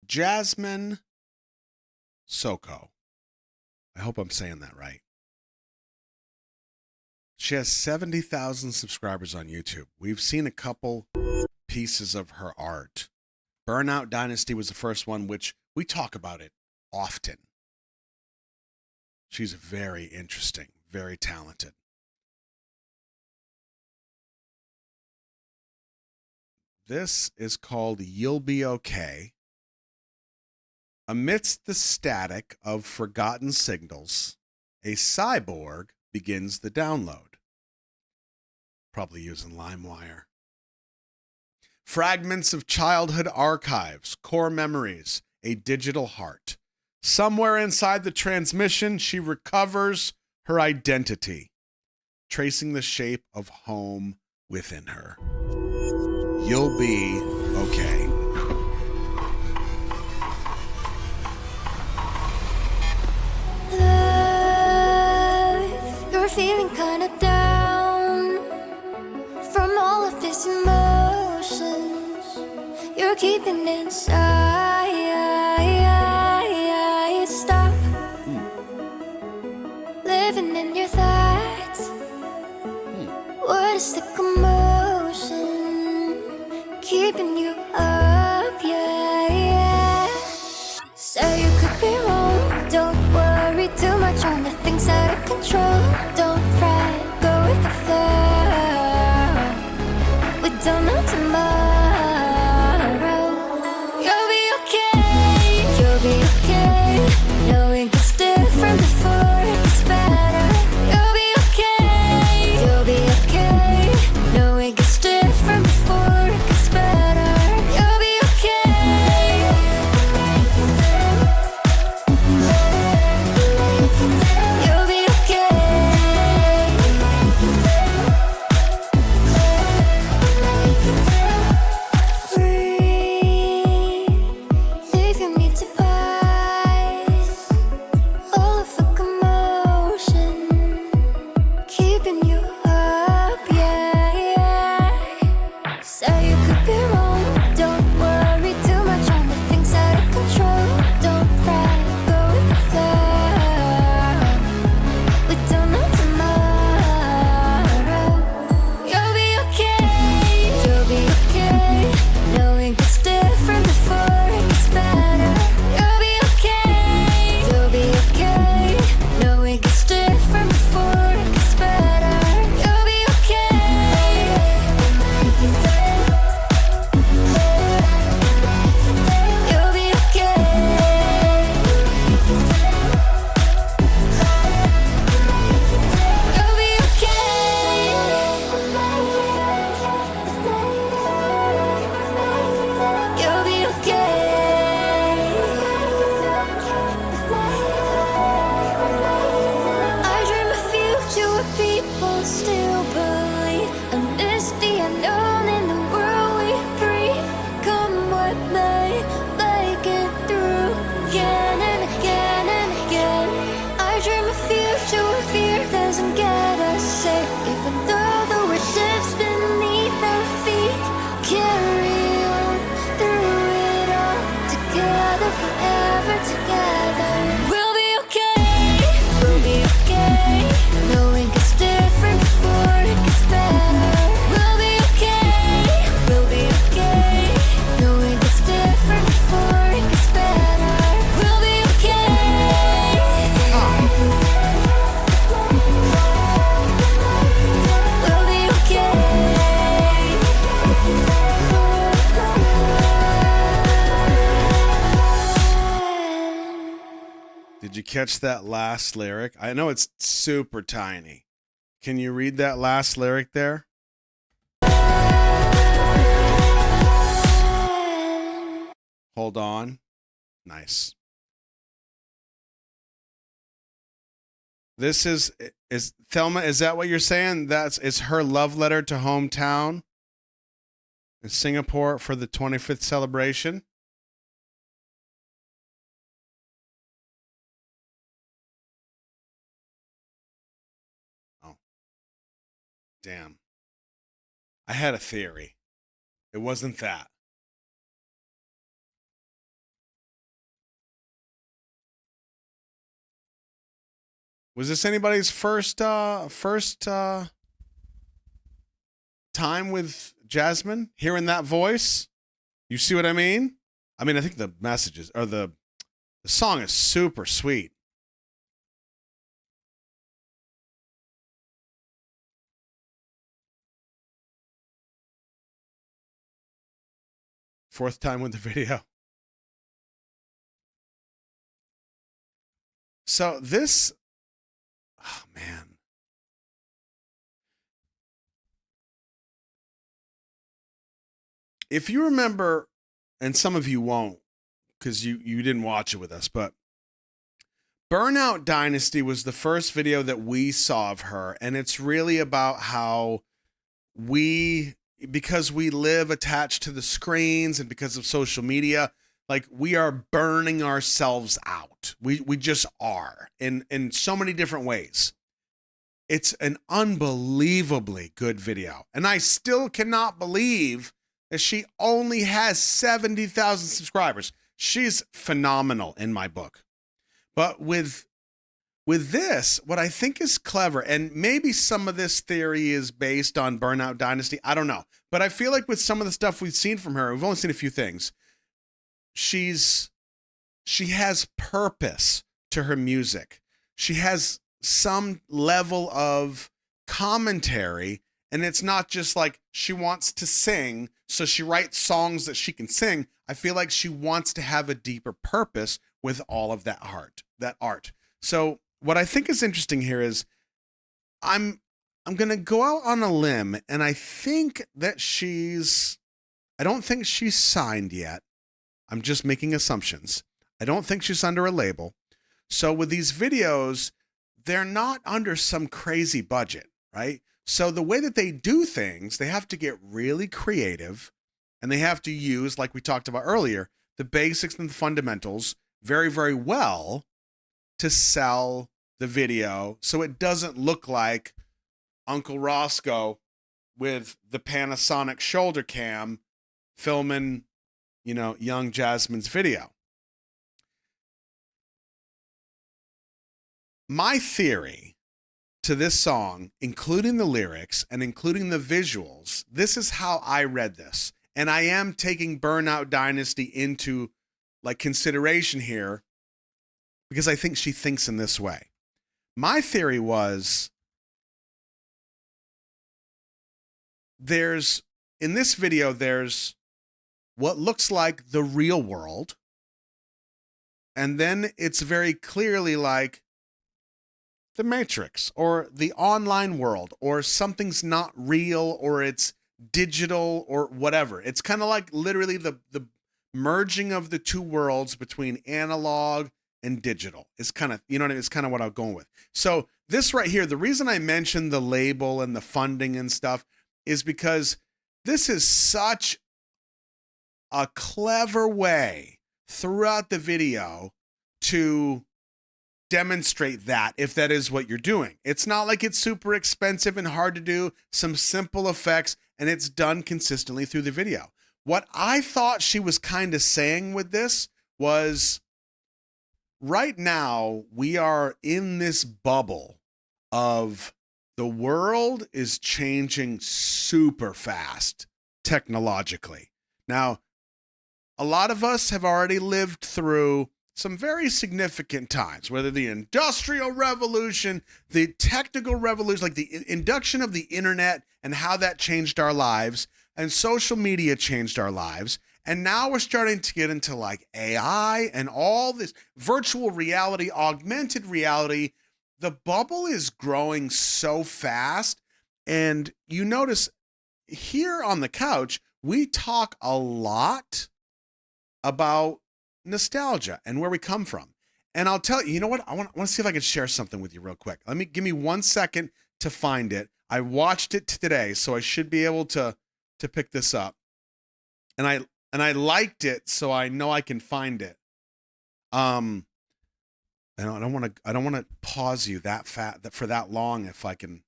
Jasmine Sokko. I hope I'm saying that right. She has 70,000 subscribers on YouTube. We've seen a couple pieces of her art. Burnout Dynasty was the first one, which we talk about it often. She's very interesting, very talented. This is called You'll Be Okay. Amidst the static of forgotten signals, a cyborg begins the download. Probably using LimeWire. Fragments of childhood archives, core memories, a digital heart. Somewhere inside the transmission, she recovers her identity, tracing the shape of home within her. You'll be okay. Love, you're feeling kind of down from all of these emotions you're keeping inside. Stop living in your thoughts. What is the commotion keeping you up? Yeah. Say you could be wrong. Don't worry too much on the things out of control. Don't fret, go with the flow. We don't know tomorrow. You'll be okay. You'll be okay. Knowing it's different before it gets better. You'll be okay. You'll be okay. Knowing it's different before it gets better. You'll be okay. You'll be okay. Leaving me to pause all of the commotion, keeping you up, yeah. Say you could be wrong. Don't worry too much on the things out of control. Don't fret, go with the flow. We don't know tomorrow. You'll be okay. You'll be okay. Knowing it's different before it gets better. You'll be okay. You'll be okay. Knowing it's different before it gets better. You'll be okay. You'll be You'll be I dream a future where people still believe, and it's the unknown in the world we breathe. Come what may, make it through again and again and again. I dream a future where fear doesn't get us safe, even though the world shifts beneath our feet. Carry on through it all, together forever together. We'll be okay. We'll be okay. Knowing it's different before it gets better. We'll be okay. We'll be okay. Knowing it's different before it gets better. We'll be okay. We'll be okay. Did you catch that last lyric? I know it's super tiny. Can you read that last lyric there? Hold on. Nice. This is Thelma, is that what you're saying? It's her love letter to hometown in Singapore for the 25th celebration? Oh, damn. I had a theory. It wasn't that. Was this anybody's first time with Jasmine? Hearing that voice? You see what I mean? I mean, I think the messages or the song is super sweet. Fourth time with the video. So this, oh man. If you remember, and some of you won't because you didn't watch it with us, but Burnout Dynasty was the first video that we saw of her, and it's really about how because we live attached to the screens and because of social media, like we are burning ourselves out. We just are in so many different ways. It's an unbelievably good video, and I still cannot believe that she only has 70,000 subscribers. She's phenomenal in my book. But with this, what I think is clever, and maybe some of this theory is based on Burnout Dynasty, I don't know. But I feel like with some of the stuff we've seen from her, we've only seen a few things. She has purpose to her music. She has some level of commentary, and it's not just like she wants to sing, so she writes songs that she can sing. I feel like she wants to have a deeper purpose with all of that art. So what I think is interesting here is I'm going to go out on a limb, and I think that I don't think she's signed yet. I'm just making assumptions. I don't think she's under a label. So with these videos, they're not under some crazy budget, right? So the way that they do things, they have to get really creative, and they have to use, like we talked about earlier, the basics and the fundamentals very, very well to sell the video so it doesn't look like Uncle Roscoe with the Panasonic shoulder cam filming, young Jasmine's video. My theory to this song, including the lyrics and including the visuals, this is how I read this. And I am taking Burnout Dynasty into consideration here because I think she thinks in this way. My theory was in this video, there's what looks like the real world. And then it's very clearly like the Matrix or the online world, or something's not real, or it's digital or whatever. It's kind of like literally the merging of the two worlds between analog and digital. It's kind of, what I mean? It's kind of what I'm going with. So this right here, the reason I mentioned the label and the funding and stuff is because this is such a clever way throughout the video to demonstrate that, if that is what you're doing. It's not like it's super expensive and hard to do, some simple effects, and it's done consistently through the video. What I thought she was kind of saying with this was, right now we are in this bubble of the world is changing super fast technologically. Now, a lot of us have already lived through some very significant times, whether the Industrial Revolution, the technical revolution, like the induction of the internet and how that changed our lives, and social media changed our lives. And now we're starting to get into AI and all this virtual reality, augmented reality. The bubble is growing so fast. And you notice here on the couch, we talk a lot about nostalgia and where we come from. And I'll tell you, you know what? I want to see if I can share something with you real quick. Give me 1 second to find it. I watched it today, so I should be able to pick this up. And I liked it, so I know I can find it. I don't want to pause you for that long if I can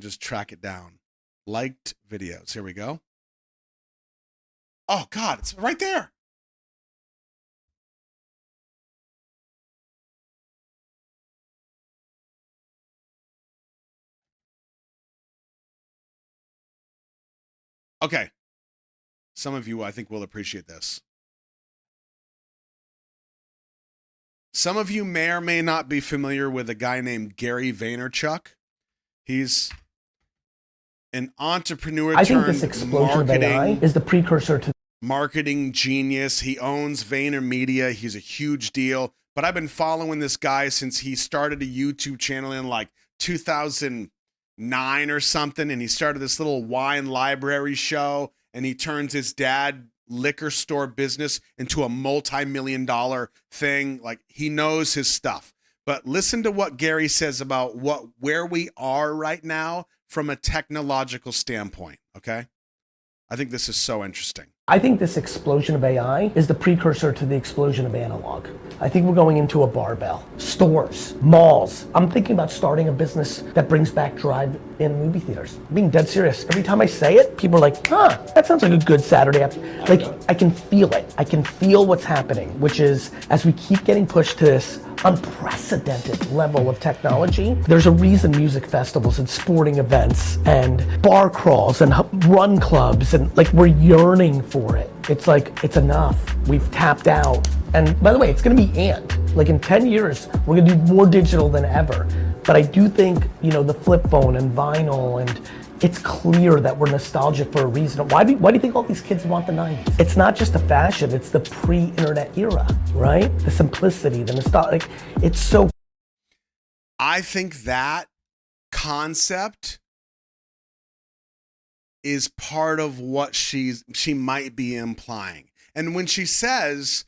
just track it down. Liked videos. Here we go. Oh God, it's right there. Okay. Some of you, I think, will appreciate this. Some of you may or may not be familiar with a guy named Gary Vaynerchuk. He's an entrepreneur I think this turned explosion of AI is the precursor to marketing genius. He owns VaynerMedia. He's a huge deal. But I've been following this guy since he started a YouTube channel in like 2009 or something. And he started this little wine library show. And he turns his dad liquor store business into a multi-million-dollar thing. Like, he knows his stuff. But listen to what Gary says about where we are right now from a technological standpoint, okay? I think this is so interesting. I think this explosion of AI is the precursor to the explosion of analog. I think we're going into a barbell. Stores, malls. I'm thinking about starting a business that brings back drive-in movie theaters. I'm being dead serious. Every time I say it, people are like, huh, that sounds like a good Saturday afternoon. Like, I can feel it. I can feel what's happening, which is, as we keep getting pushed to this unprecedented level of technology, there's a reason music festivals and sporting events and bar crawls and run clubs, and like, we're yearning for it. It's like, it's enough. We've tapped out. And by the way, it's gonna be like in 10 years, we're gonna do more digital than ever. But I do think, the flip phone and vinyl, and it's clear that we're nostalgic for a reason. Why do you think all these kids want the 90s? It's not just the fashion, it's the pre-internet era, right? The simplicity, the nostalgia, it's so. I think that concept is part of what she might be implying. And when she says,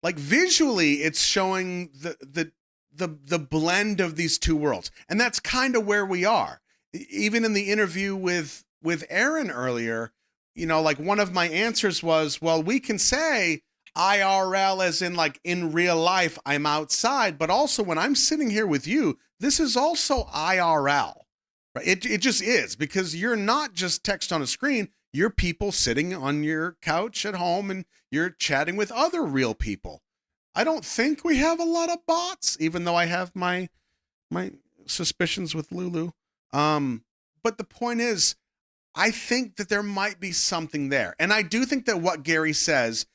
like, visually, it's showing the blend of these two worlds. And that's kind of where we are. Even in the interview with Aaron earlier, like, one of my answers was, well, we can say IRL as in, like, in real life, I'm outside, but also when I'm sitting here with you, this is also IRL. Right? It just is, because you're not just text on a screen. You're people sitting on your couch at home and you're chatting with other real people. I don't think we have a lot of bots, even though I have my suspicions with Lulu. But the point is, I think that there might be something there. And I do think that what Gary says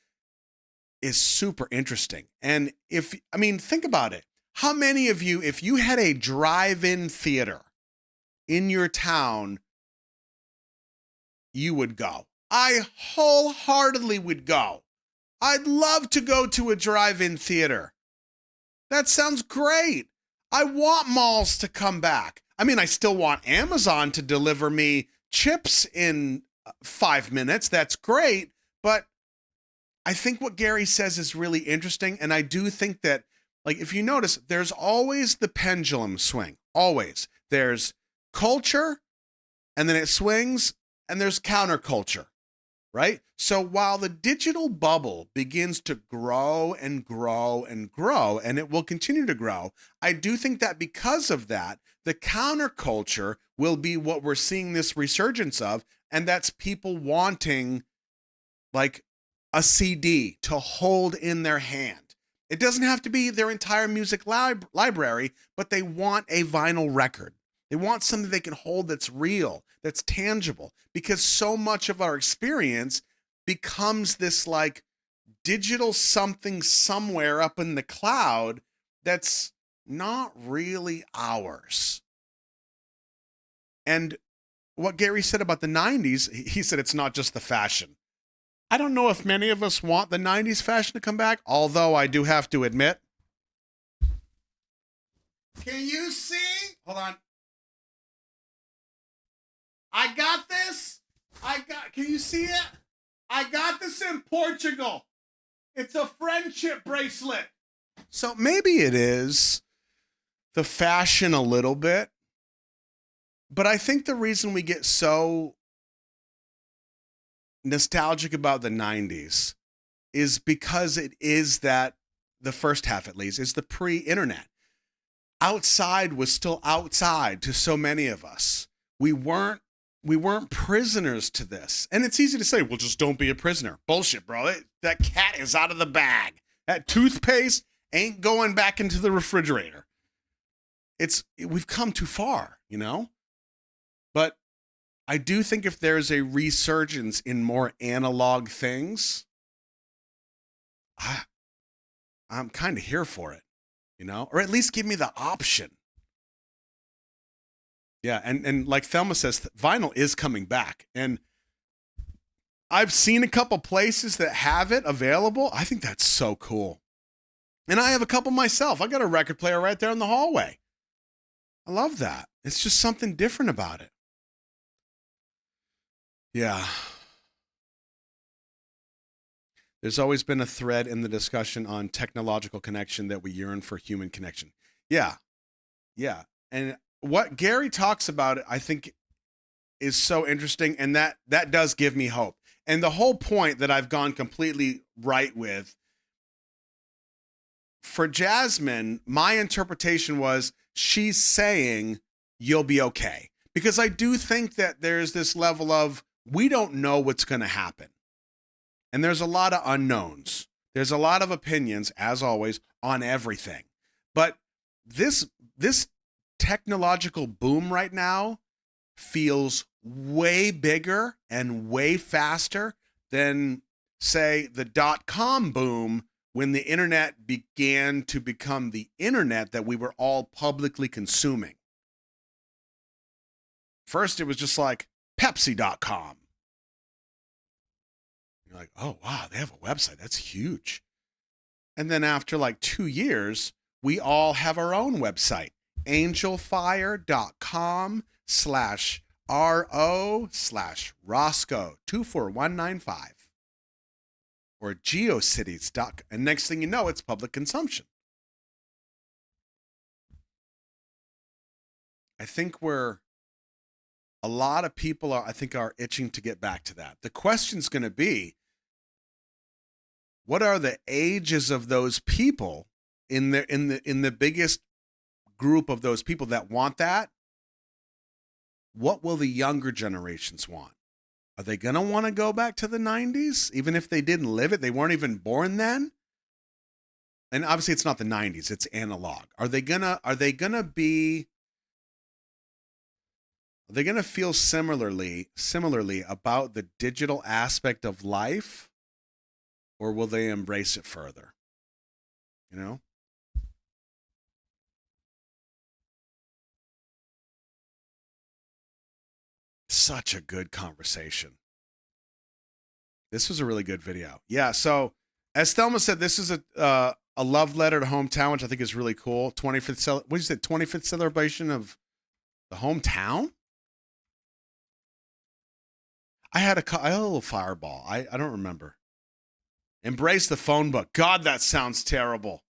is super interesting. And think about it. How many of you, if you had a drive-in theater in your town, you would go? I wholeheartedly would go. I'd love to go to a drive-in theater. That sounds great. I want malls to come back. I still want Amazon to deliver me chips in 5 minutes. That's great. But I think what Gary says is really interesting. And I do think that, like, if you notice, there's always the pendulum swing. Always. There's culture, and then it swings, and there's counterculture, right? So while the digital bubble begins to grow and grow and grow, and it will continue to grow, I do think that because of that, the counterculture will be what we're seeing this resurgence of, and that's people wanting, like, a CD to hold in their hand. It doesn't have to be their entire music library, but they want a vinyl record. They want something they can hold that's real, that's tangible, because so much of our experience becomes this, like, digital something somewhere up in the cloud that's not really ours. And what Gary said about the 90s, he said it's not just the fashion. I don't know if many of us want the 90s fashion to come back, although I do have to admit. Can you see? Hold on. I got this. Can you see it? I got this in Portugal. It's a friendship bracelet. So maybe it is the fashion a little bit, but I think the reason we get so nostalgic about the 90s is because it is that, the first half at least, is the pre-internet. Outside was still outside to so many of us. We weren't prisoners to this. And it's easy to say, well, just don't be a prisoner. Bullshit, bro. That cat is out of the bag. That toothpaste ain't going back into the refrigerator. We've come too far, But I do think if there's a resurgence in more analog things, I'm kind of here for it, or at least give me the option. Yeah, and like Thelma says, vinyl is coming back, and I've seen a couple places that have it available. I think that's so cool. And I have a couple myself. I got a record player right there in the hallway. I love that. It's just something different about it. Yeah. There's always been a thread in the discussion on technological connection that we yearn for human connection. Yeah. Yeah. And what Gary talks about, I think, is so interesting. And that does give me hope. And the whole point that I've gone completely right with, for Jasmine, my interpretation was she's saying you'll be okay. Because I do think that there's this level of we don't know what's going to happen. And there's a lot of unknowns. There's a lot of opinions, as always, on everything. But this technological boom right now feels way bigger and way faster than, say, the .com boom when the internet began to become the internet that we were all publicly consuming. First, it was just like Pepsi.com. You're like, oh, wow, they have a website. That's huge. And then after like 2 years, we all have our own website, angelfire.com/RO/Roscoe24195 or geocities.com. And next thing you know, it's public consumption. I think a lot of people are itching to get back to that. The question's going to be, what are the ages of those people in the biggest group of those people that want that? What will the younger generations want? Are they going to want to go back to the 90s? Even if they didn't live it, they weren't even born then? And obviously it's not the 90s, it's analog. Are they going to feel similarly about the digital aspect of life, or will they embrace it further? Such a good conversation. This was a really good video. Yeah, so as Thelma said, this is a love letter to hometown, which I think is really cool. 25th celebration of the hometown? I had a little fireball. I don't remember. Embrace the phone book. God, that sounds terrible.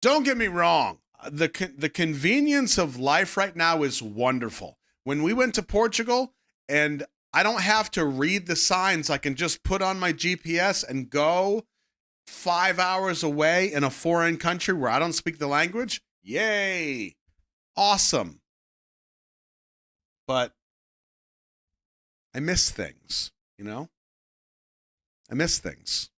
Don't get me wrong. The convenience of life right now is wonderful. When we went to Portugal and I don't have to read the signs, I can just put on my GPS and go 5 hours away in a foreign country where I don't speak the language. Yay. Awesome. But I miss things, I miss things.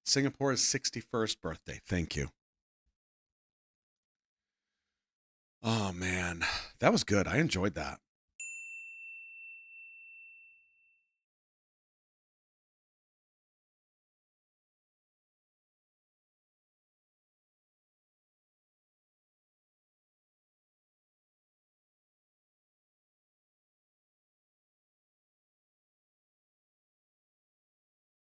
Singapore's 61st birthday. Thank you. Oh, man. That was good. I enjoyed that.